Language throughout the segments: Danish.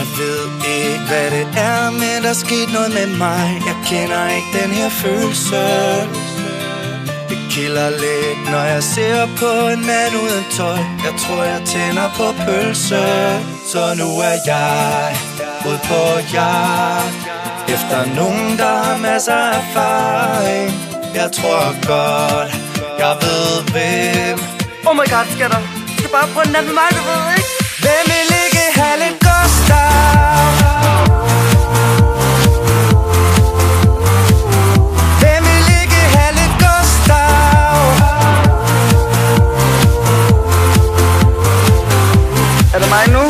Jeg ved ikke, hvad det er, men der er sket noget med mig. Jeg kender ikke den her følelse. Det kilder lidt, når jeg ser på en mand uden tøj. Jeg tror, jeg tænder på pølse. Så nu er jeg ude på jagt efter nogen, der har masser af erfaring. Jeg tror godt, jeg ved hvem. Oh my god, skatter. Du skal bare prøve en nat med mig, du ved, ikke? Hvem vil ikke have lidt Gustav? Hvem vil ikke have lidt Gustav? Er det mig nu?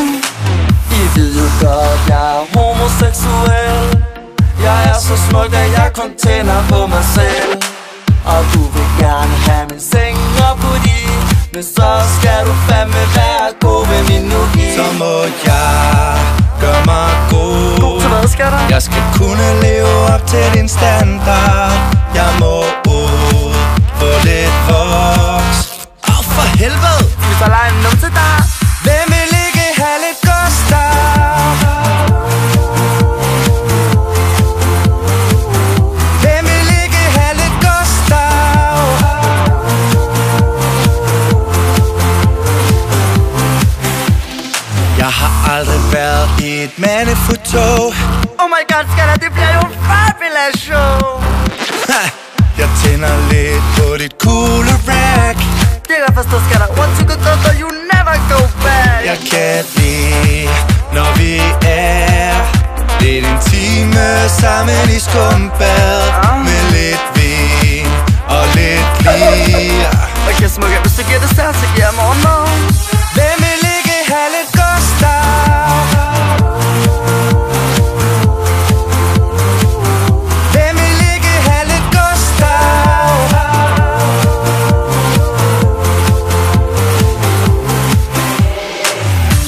I ved jo godt, jeg er homoseksuel. Jeg er så smuk, at jeg kun tænder på mig selv. Og du vil gerne have min seng og booty, men så skal du fandme være god ved min nuki. Så må jeg gøre mig god. God til hvad, skatter? Jeg skal kunne leve op til din standard. Jeg må ud på lidt voks. Åh, for helvede! Vi får lege en numse der. Hvem vil ikke have lidt Gustav? Hvem vil ikke have lidt Gustav? Jeg har aldrig været i et mandefutog. Oh my god, skatter, det bliver jo en fabulous show. Jeg tænder lidt på dit coole rack. Det kan jeg forstå, skatter. Once you go go, you never go back. Jeg kan lide, når vi er lidt intime sammen i skumbad. Med lidt vin og lidt lir. Okay, smukke, hvis du giver det stærkt, så giver jeg morgenmad. Hvem vil ikke have lidt Gustav? Hvem vil ikke have lidt Gustav?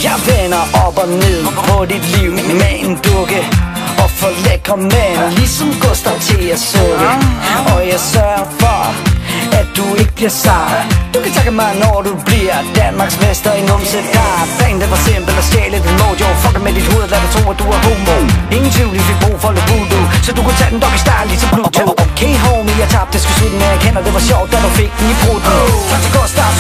Jeg vender op og ned på dit liv med en dukke og for lækre mænd, ligesom Gustav til at sukke. Og jeg sørger for, at du ikke bliver sej. Du kan takke mig, når du bliver Danmarks mester i numse. Der er planen, den var simpel at stjæle din mojo. Fuck med dit hoved, lad dig tro, at du er homo. Ingen tvivl, vi fik brug for lidt voodoo, så du kunne tage den doggy style ligesom Pluto. Okay homie, jeg tabte sgu sutten, men jeg kender det var sjovt, da du fik den i bruden. Tak til Gustav,